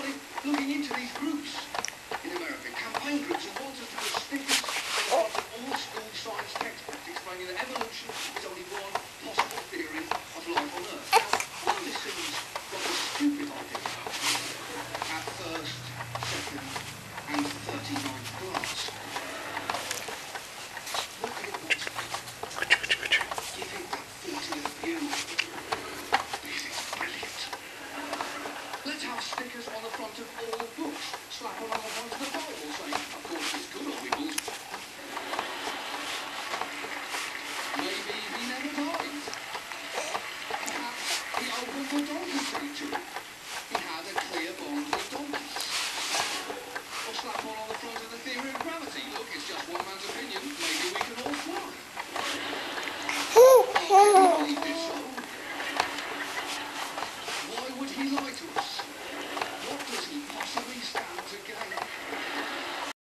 started looking into these groups in America, campaign groups, who wanted to put stickers on the front of all school science textbooks explaining that evolution is only one possible theory of life on Earth. Now, while this seems like a stupid idea at first, second, and 39th glance, look at it once more. Give it that 40th view. This is brilliant. Let's have stickers on the front of all books. Slap them on the front of the Bible saying, of course it's good or we will. Maybe he never died. Perhaps he opened the donkey sanctuary. He had a clear bond with donkeys. Or slap on the front of the theory of gravity. Look, it's just one man's opinion. Maybe we can all fly. I can't believe this.